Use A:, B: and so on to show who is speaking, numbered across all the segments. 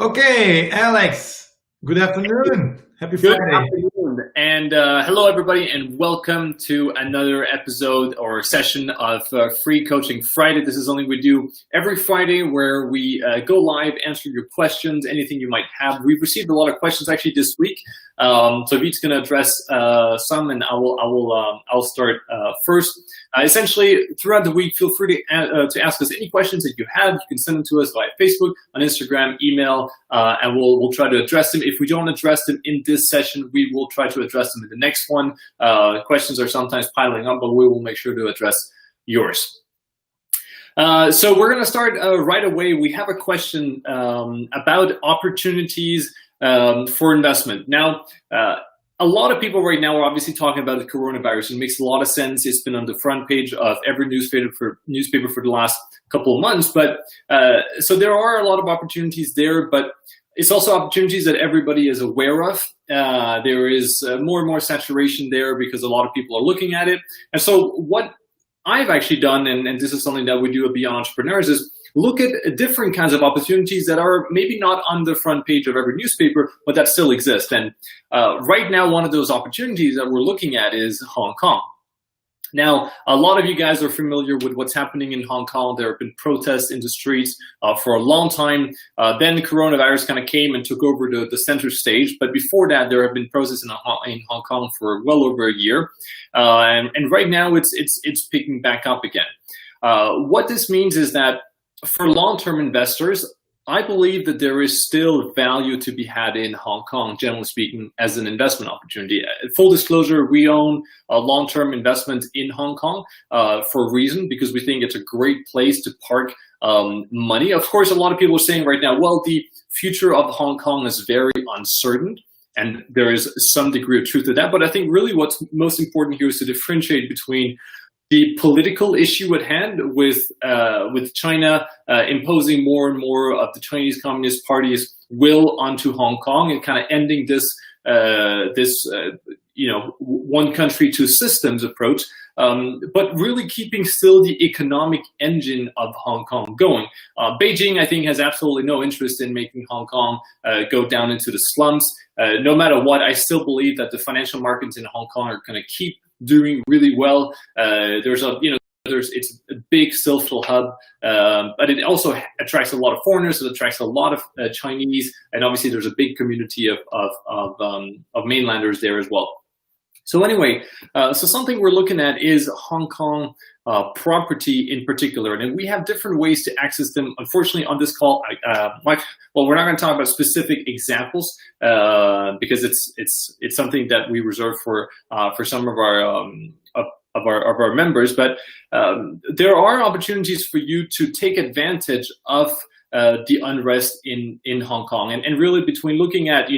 A: Okay, Alex, good afternoon. Happy
B: Good
A: Friday.
B: afternoon, and hello, everybody, and welcome to another episode or session of Free Coaching Friday. This is something we do every Friday where we go live, answer your questions, anything you might have. We've received a lot of questions actually this week, so Vite's going to address some, and I'll start first. Essentially, throughout the week, feel free to ask us any questions that you have. You can send them to us via Facebook, on Instagram, email, and we'll try to address them. If we don't address them in this session, we will try to address them in the next one. Questions are sometimes piling up, but we will make sure to address yours. So we're going to start right away. We have a question about opportunities for investment. Now, a lot of people right now are obviously talking about the coronavirus. It makes a lot of sense. It's been on the front page of every newspaper for the last couple of months. But so there are a lot of opportunities there, but it's also opportunities that everybody is aware of. There is more and more saturation there because a lot of people are looking at it. And so what I've actually done, and this is something that we do at Beyond Entrepreneurs, is look at different kinds of opportunities that are maybe not on the front page of every newspaper, but that still exist. And right now, one of those opportunities that we're looking at is Hong Kong. Now, a lot of you guys are familiar with what's happening in Hong Kong. There have been protests in the streets for a long time. Then the coronavirus kind of came and took over the center stage. But before that, there have been protests in Hong Kong for well over a year. And right now, it's picking back up again. What this means is that for long-term investors, I believe that there is still value to be had in Hong Kong, generally speaking, as an investment opportunity. Full disclosure, we own a long-term investment in Hong Kong for a reason, because we think it's a great place to park money. Of course, a lot of people are saying right now, well, the future of Hong Kong is very uncertain, and there is some degree of truth to that. But I think really what's most important here is to differentiate between the political issue at hand with China imposing more and more of the Chinese Communist Party's will onto Hong Kong and kind of ending this one country, two systems approach, but really keeping still the economic engine of Hong Kong going. Beijing, I think, has absolutely no interest in making Hong Kong go down into the slums. No matter what, I still believe that the financial markets in Hong Kong are going to keep doing really well. It's a big social hub, but it also attracts a lot of foreigners. It attracts a lot of Chinese, and obviously there's a big community of mainlanders there as well. So anyway, so something we're looking at is Hong Kong property in particular, and we have different ways to access them. Unfortunately, on this call, we're not going to talk about specific examples because it's something that we reserve for some of our members. But there are opportunities for you to take advantage of the unrest in Hong Kong, and really between looking at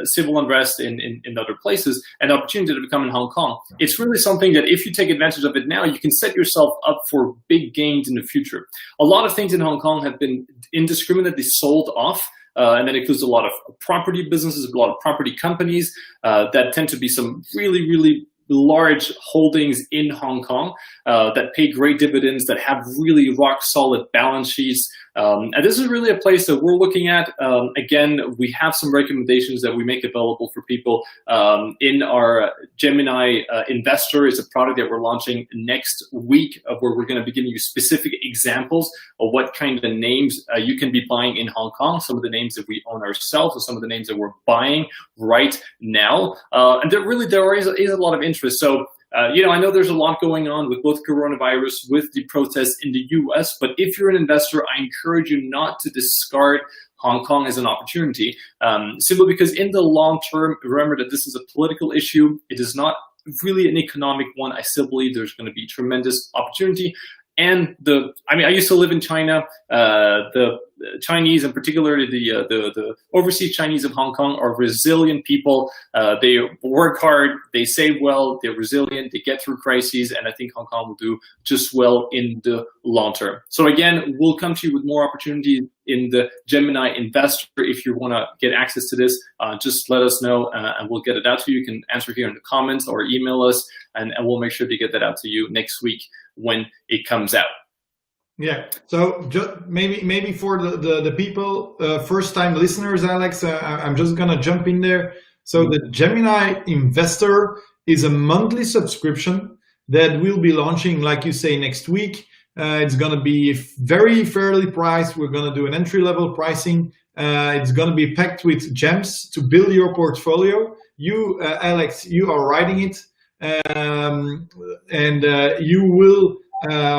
B: civil unrest in other places and opportunity to become in Hong Kong, it's really something that if you take advantage of it now, you can set yourself up for big gains in the future. A lot of things in Hong Kong have been indiscriminately sold off. And that includes a lot of property businesses, a lot of property companies that tend to be some really, really large holdings in Hong Kong that pay great dividends, that have really rock solid balance sheets. And this is really a place that we're looking at. Again, we have some recommendations that we make available for people in our Gemini Investor. Is a product that we're launching next week, where we're going to be giving you specific examples of what kind of names you can be buying in Hong Kong, some of the names that we own ourselves, and some of the names that we're buying right now. And there is a lot of interest. So I know there's a lot going on with both coronavirus, with the protests in the US, but if you're an investor, I encourage you not to discard Hong Kong as an opportunity, simply because in the long term, remember that this is a political issue. It is not really an economic one. I still believe there's going to be tremendous opportunity. And I used to live in China. The Chinese, in particular, the overseas Chinese of Hong Kong, are resilient people. They work hard, they save well, they're resilient, they get through crises, and I think Hong Kong will do just well in the long term. So again, we'll come to you with more opportunities in the Gemini Investor. If you want to get access to this, just let us know, and we'll get it out to you. You can answer here in the comments or email us, and we'll make sure to get that out to you next week when it comes out.
A: Yeah. So maybe for the people, first time listeners, Alex, I'm just gonna jump in there. So the Gemini Investor is a monthly subscription that we'll be launching, like you say, next week. It's gonna be very fairly priced. We're gonna do an entry-level pricing. It's gonna be packed with gems to build your portfolio. You, Alex, you are writing it, and you will,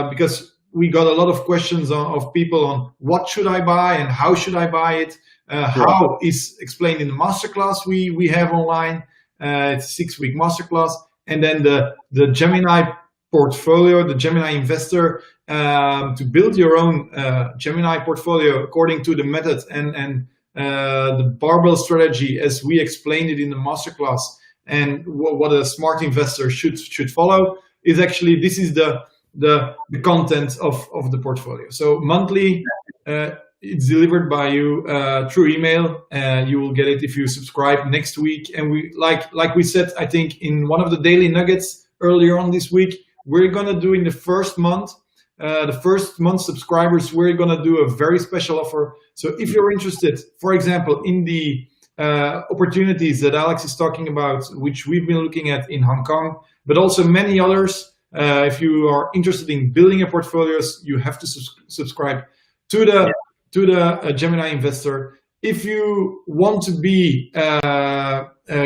A: because we got a lot of questions of people on what should I buy and how should I buy it. How is explained in the masterclass we have online. It's a 6-week masterclass, and then the Gemini portfolio, the Gemini Investor, to build your own Gemini portfolio according to the method and the barbell strategy as we explained it in the masterclass, and what a smart investor should follow is actually this is the content of the portfolio. So monthly, it's delivered by you through email. You will get it if you subscribe next week. And we like we said, I think in one of the daily nuggets earlier on this week, we're gonna do in the first month subscribers, we're gonna do a very special offer. So if you're interested, for example, in the opportunities that Alex is talking about, which we've been looking at in Hong Kong, but also many others. If you are interested in building a portfolios, you have to subscribe to the Gemini Investor. If you want to be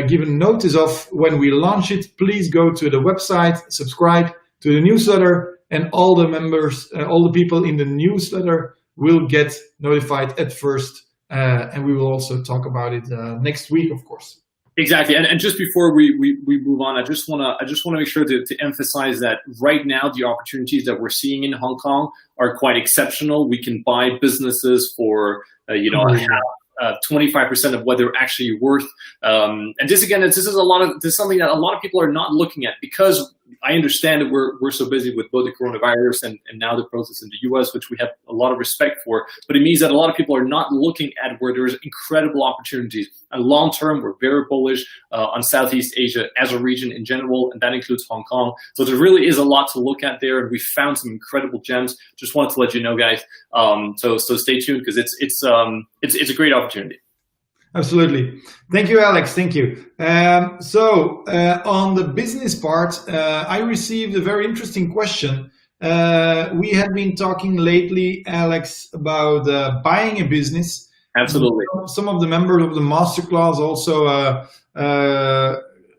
A: given notice of when we launch it, please go to the website, subscribe to the newsletter, and all the members, all the people in the newsletter will get notified at first. And we will also talk about it next week, of course.
B: Exactly, and just before we move on, I just wanna make sure to emphasize that right now the opportunities that we're seeing in Hong Kong are quite exceptional. We can buy businesses for 25% of what they're actually worth, and this is something that a lot of people are not looking at, because I understand that we're so busy with both the coronavirus and now the process in the US, which we have a lot of respect for, but it means that a lot of people are not looking at where there's incredible opportunities. And long term, we're very bullish on Southeast Asia as a region in general, and that includes Hong Kong. So there really is a lot to look at there, and we found some incredible gems. Just wanted to let you know, guys. So stay tuned, because it's a great opportunity.
A: Absolutely. Thank you, Alex. Thank you. So on the business part, I received a very interesting question. We have been talking lately, Alex, about buying a business.
B: Absolutely.
A: Some of the members of the masterclass also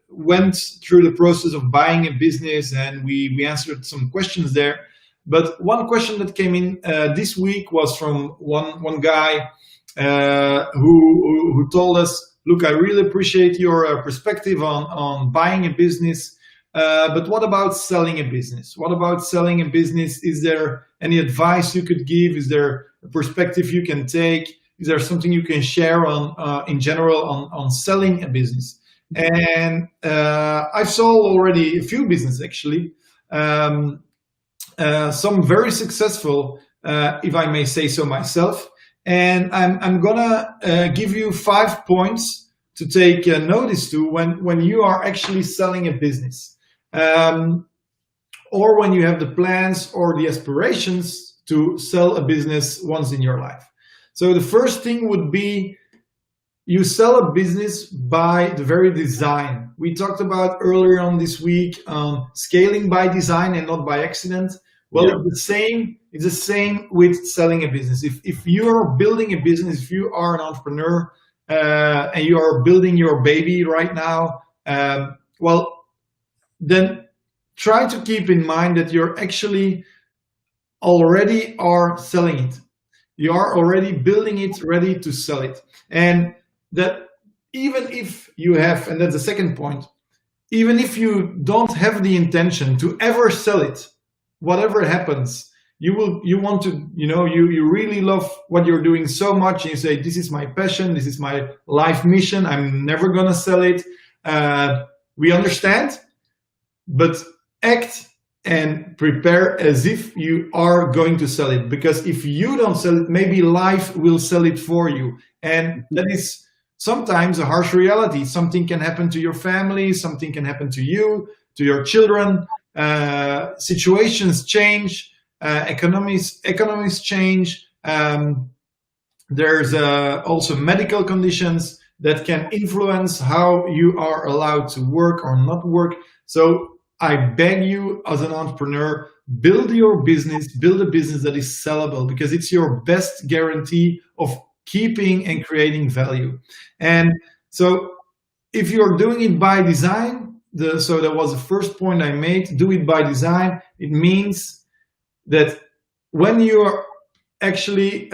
A: went through the process of buying a business, and we answered some questions there. But one question that came in this week was from one guy who told us, look, I really appreciate your perspective on buying a business, but what about selling a business? What about selling a business? Is there any advice you could give? Is there a perspective you can take? Is there something you can share on in general on selling a business? And I've sold already a few businesses, actually, some very successful, if I may say so myself. And I'm gonna give you 5 points to take notice to when you are actually selling a business, or when you have the plans or the aspirations to sell a business once in your life. So the first thing would be, you sell a business by the very design. We talked about earlier on this week scaling by design and not by accident. Well, yeah. It's the same with selling a business. If you are building a business, if you are an entrepreneur and you are building your baby right now, well, then try to keep in mind that you're actually already are selling it. You are already building it, ready to sell it. And that even if you have, and that's the second point, even if you don't have the intention to ever sell it, whatever happens, you want to, you really love what you're doing so much, and you say, this is my passion, this is my life mission, I'm never gonna sell it. We understand, but act and prepare as if you are going to sell it, because if you don't sell it, maybe life will sell it for you. And that is sometimes a harsh reality. Something can happen to your family, something can happen to you, to your children. Situations change, economies change. There's also medical conditions that can influence how you are allowed to work or not work. So I beg you, as an entrepreneur, build your business, build a business that is sellable, because it's your best guarantee of keeping and creating value. And so if you're doing it by design, so that was the first point I made, do it by design. It means that when you're actually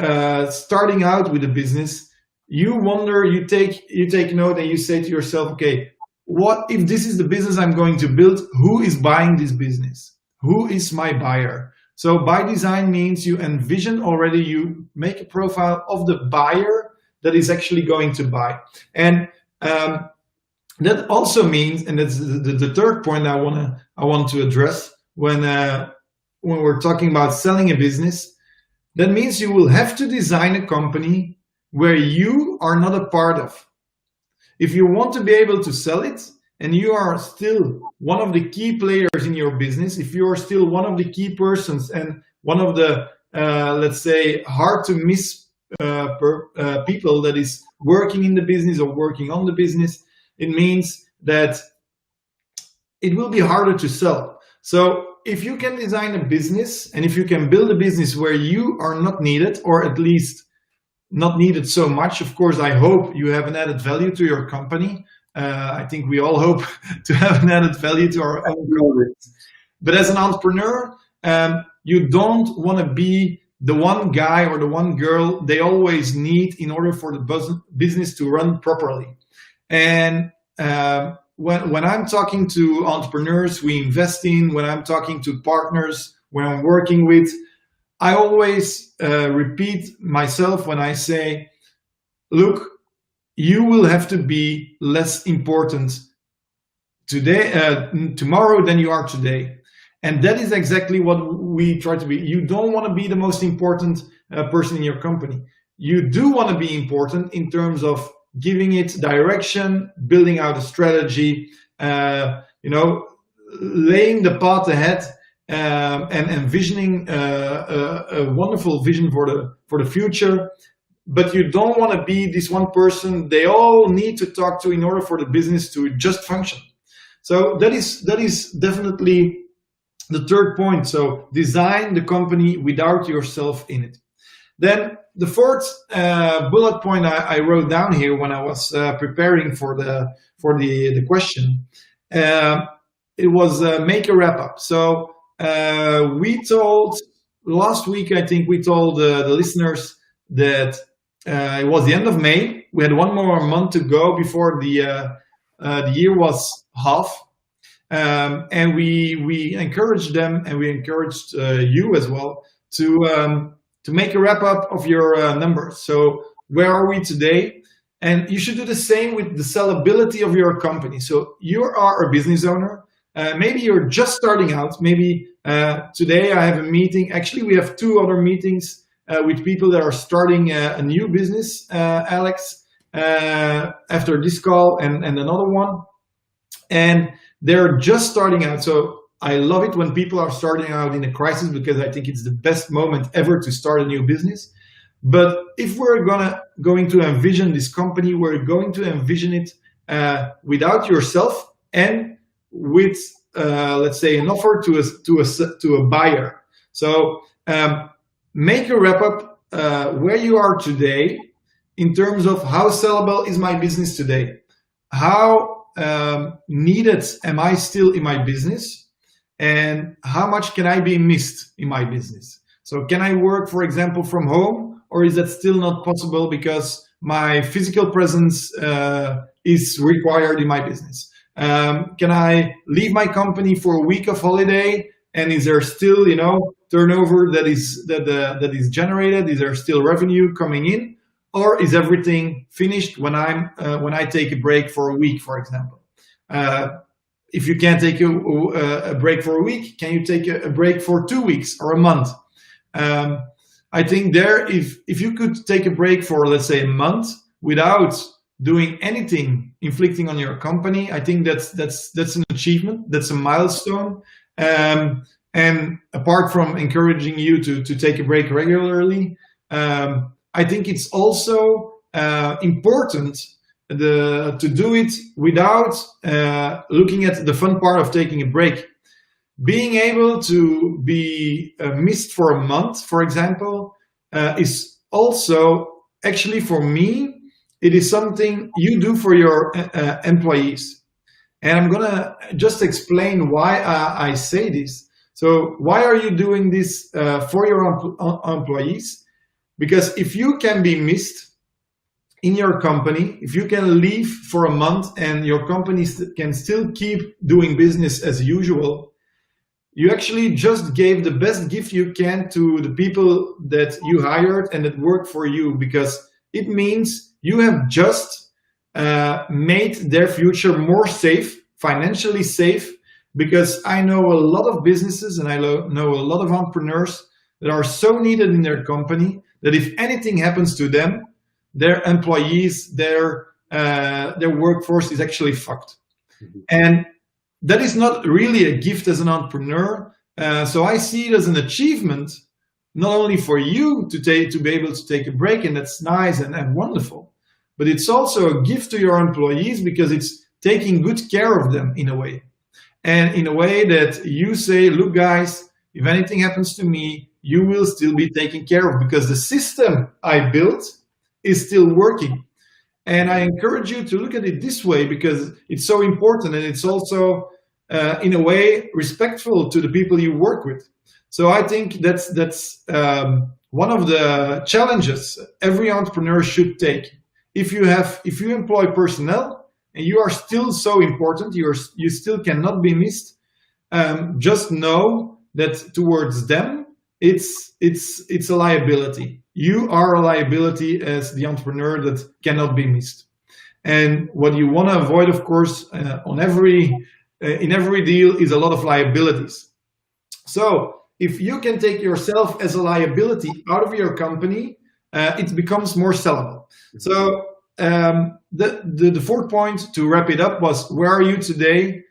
A: starting out with a business, you wonder, you take note, and you say to yourself, okay, what if this is the business I'm going to build? Who is buying this business? Who is my buyer? So by design means you envision already, you make a profile of the buyer that is actually going to buy. And that also means, and that's the third point I want to address when we're talking about selling a business, that means you will have to design a company where you are not a part of. If you want to be able to sell it, and you are still one of the key players in your business, if you are still one of the key persons and one of the, let's say, hard to miss people that is working in the business or working on the business, it means that it will be harder to sell. So if you can design a business, and if you can build a business where you are not needed, or at least not needed so much, of course, I hope you have an added value to your company. I think we all hope to have an added value to our own products. But as an entrepreneur, you don't want to be the one guy or the one girl they always need in order for the business to run properly. And when I'm talking to entrepreneurs we invest in, when I'm talking to partners, when I'm working with, I always repeat myself when I say, look, you will have to be less important tomorrow than you are today. And that is exactly what we try to be. You don't want to be the most important person in your company. You do want to be important in terms of giving it direction, building out a strategy, laying the path ahead, and envisioning a wonderful vision for the future. But you don't want to be this one person they all need to talk to in order for the business to just function. So that is definitely the third point. So design the company without yourself in it. Then the fourth bullet point I wrote down here when I was preparing for the question, it was make a wrap up. So we told last week, I think we told the listeners that it was the end of May. We had one more month to go before the year was half. And we encouraged them, and we encouraged you as well to make a wrap up of your numbers. So where are we today? And you should do the same with the sellability of your company. So you are a business owner. Maybe you're just starting out. Maybe today I have a meeting. Actually, we have 2 other meetings with people that are starting a new business, Alex, after this call and another one. And they're just starting out. So I love it when people are starting out in a crisis, because I think it's the best moment ever to start a new business. But if we're going to envision this company, we're going to envision it without yourself and with, let's say, an offer to a buyer. So make a wrap up where you are today in terms of how sellable is my business today? How needed am I still in my business? And how much can I be missed in my business? So can I work, for example, from home, or is that still not possible because my physical presence is required in my business? Can I leave my company for a week of holiday? And is there still, turnover that is generated? Is there still revenue coming in, or is everything finished when I take a break for a week, for example? If you can't take a break for a week, can you take a break for 2 weeks or a month? I think if you could take a break for, let's say, a month without doing anything inflicting on your company, I think that's an achievement. That's a milestone. And apart from encouraging you to take a break regularly, I think it's also important to do it without looking at the fun part of taking a break. Being able to be missed for a month, for example, is also, actually for me, it is something you do for your employees. And I'm gonna just explain why I say this. So why are you doing this for your employees? Because if you can be missed in your company, if you can leave for a month and your company can still keep doing business as usual, you actually just gave the best gift you can to the people that you hired and that work for you, because it means you have just made their future more safe, financially safe. Because I know a lot of businesses and I know a lot of entrepreneurs that are so needed in their company that if anything happens to them, their employees, their workforce is actually fucked. Mm-hmm. And that is not really a gift as an entrepreneur. So I see it as an achievement, not only for you to be able to take a break, and that's nice and wonderful, but it's also a gift to your employees because it's taking good care of them in a way. And in a way that you say, look guys, if anything happens to me, you will still be taken care of because the system I built is still working. And I encourage you to look at it this way because it's so important, and it's also, in a way, respectful to the people you work with. So I think that's one of the challenges every entrepreneur should take. If you employ personnel, and you are still so important, you still cannot be missed, just know that towards them, it's a liability. You are a liability as the entrepreneur that cannot be missed. And what you want to avoid, of course, in every deal is a lot of liabilities. So if you can take yourself as a liability out of your company, it becomes more sellable. So the fourth point to wrap it up was, where are you today?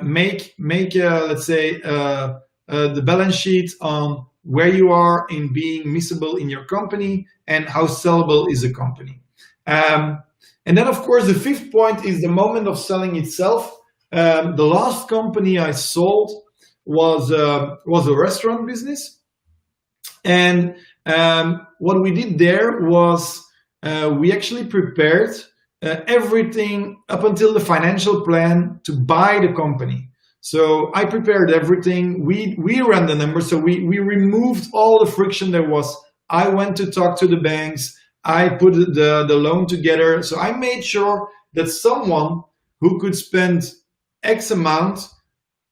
A: Make let's say the balance sheet on where you are in being missable in your company and how sellable is a company. And then of course the fifth point is the moment of selling itself. The last company I sold was a restaurant business, and what we did there was we actually prepared everything up until the financial plan to buy the company. So I prepared everything. We ran the numbers. So we removed all the friction there was. I went to talk to the banks. I put the loan together. So I made sure that someone who could spend X amount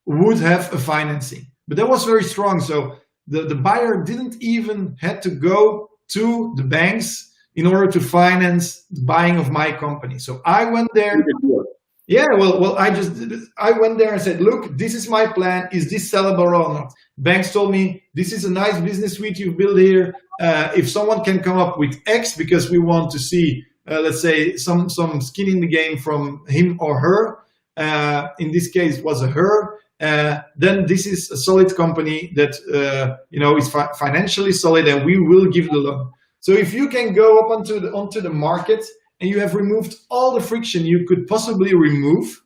A: would have a financing. But that was very strong. So the buyer didn't even had to go to the banks in order to finance the buying of my company. So I went there. Yeah, well, I went there and said, look, this is my plan. Is this sellable or not? Banks told me, this is a nice business suite you've built here. If someone can come up with X, because we want to see, let's say, some skin in the game from him or her, in this case it was a her, then this is a solid company that is financially solid, and we will give the loan. So if you can go up onto the market and you have removed all the friction you could possibly remove,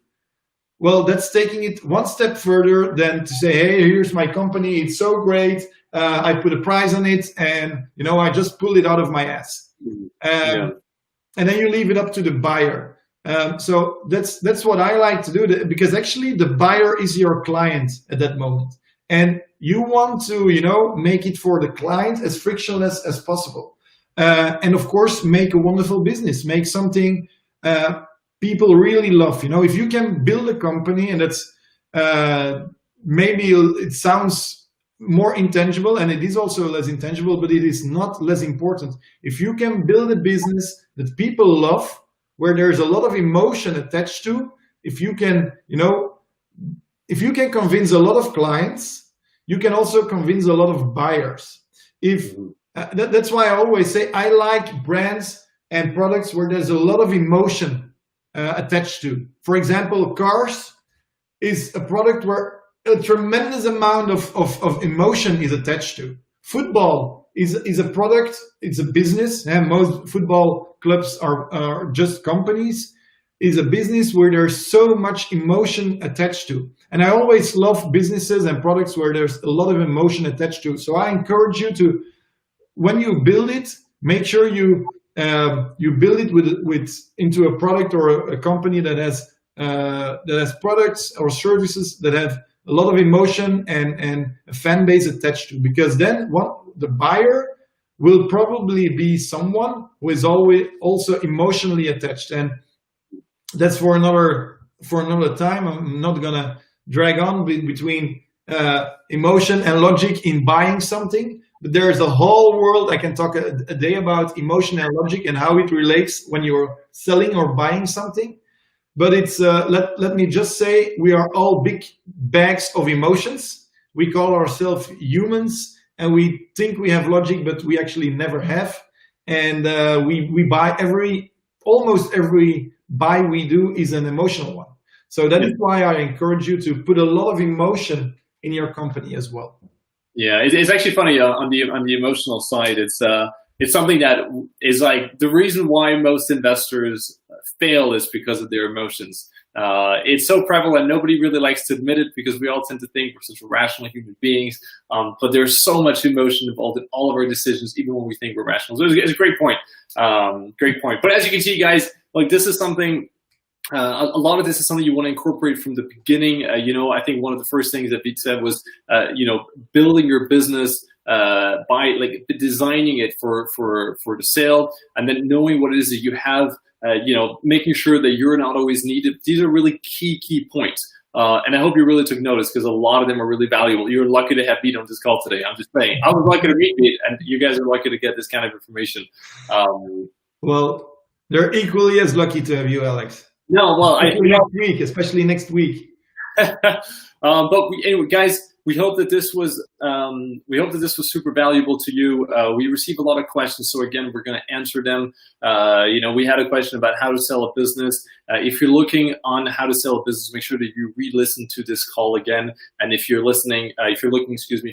A: well, that's taking it one step further than to say, hey, here's my company, it's so great, I put a price on it, and I just pulled it out of my ass. And then you leave it up to the buyer. So that's what I like to do, because actually the buyer is your client at that moment, and you want to make it for the client as frictionless as possible. And of course, make a wonderful business, make something people really love. If you can build a company, and that's maybe it sounds more intangible, and it is also less intangible, but it is not less important. If you can build a business that people love, where there's a lot of emotion attached to, if you can convince a lot of clients, you can also convince a lot of buyers. That's why I always say I like brands and products where there's a lot of emotion attached to. For example, cars is a product where a tremendous amount of emotion is attached to. Football is a product, it's a business, and most football clubs are just companies. Is a business where there's so much emotion attached to. And I always love businesses and products where there's a lot of emotion attached to. So I encourage you to, when you build it, make sure you build it with into a product or a company that has products or services that have a lot of emotion and a fan base attached to. Because then the buyer will probably be someone who is always also emotionally attached. And that's for another time. I'm not gonna drag on between emotion and logic in buying something. But there's a whole world. I can talk a day about emotion and logic and how it relates when you're selling or buying something. But it's let me just say, we are all big bags of emotions. We call ourselves humans, and we think we have logic, but we actually never have. And we buy almost every buy we do is an emotional one. So that is why I encourage you to put a lot of emotion in your company as well.
B: Yeah, it's actually funny on the emotional side. It's something that is like the reason why most investors fail is because of their emotions. It's so prevalent. Nobody really likes to admit it because we all tend to think we're such rational human beings. But there's so much emotion involved in all of our decisions, even when we think we're rational. So it's a great point. Great point. But as you can see, guys, like this is something. A lot of this is something you want to incorporate from the beginning. I think one of the first things that Piet said was, building your business by like designing it for the sale, and then knowing what it is that you have. Making sure that you're not always needed. These are really key points. And I hope you really took notice because a lot of them are really valuable. You're lucky to have Piet on this call today. I'm just saying, I was lucky to meet Piet, and you guys are lucky to get this kind of information.
A: Well, they're equally as lucky to have you, Alex.
B: No, well,
A: especially next week.
B: But anyway, guys, we hope that this was super valuable to you. We received a lot of questions, so again, we're going to answer them. We had a question about how to sell a business. If you're looking on how to sell a business, make sure that you re-listen to this call again. And if you're looking,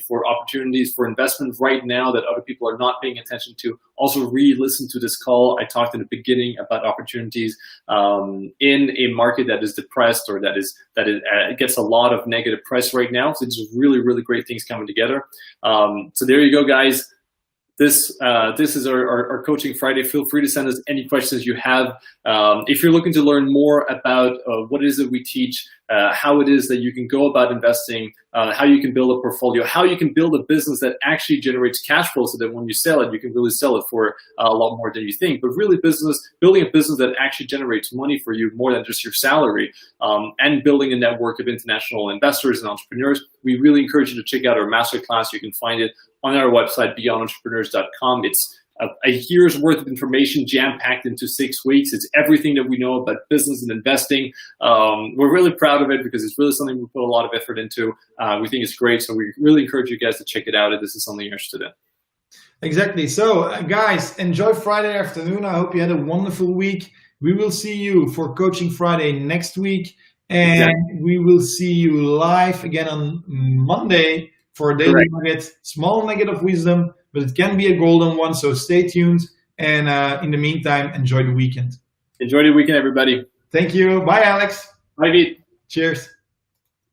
B: for opportunities for investment right now that other people are not paying attention to, also re-listen to this call. I talked in the beginning about opportunities in a market that is depressed or that gets a lot of negative press right now. So it's really great things coming together. So there you go, guys. This is our Coaching Friday. Feel free to send us any questions you have. If you're looking to learn more about what it is that we teach, how it is that you can go about investing, how you can build a portfolio, how you can build a business that actually generates cash flow so that when you sell it, you can really sell it for a lot more than you think. But really building a business that actually generates money for you more than just your salary, and building a network of international investors and entrepreneurs. We really encourage you to check out our masterclass. You can find it on our website, beyondentrepreneurs.com. It's a year's worth of information jam-packed into 6 weeks. It's everything that we know about business and investing. We're really proud of it because it's really something we put a lot of effort into. We think it's great, so we really encourage you guys to check it out if this is something you're interested in.
A: Exactly. So, guys, enjoy Friday afternoon. I hope you had a wonderful week. We will see you for Coaching Friday next week, and we will see you live again on Monday for a daily nugget, small nugget of wisdom, but it can be a golden one, so stay tuned. And in the meantime, enjoy the weekend.
B: Enjoy the weekend, everybody.
A: Thank you. Bye, Alex.
B: Bye, Piet.
A: Cheers.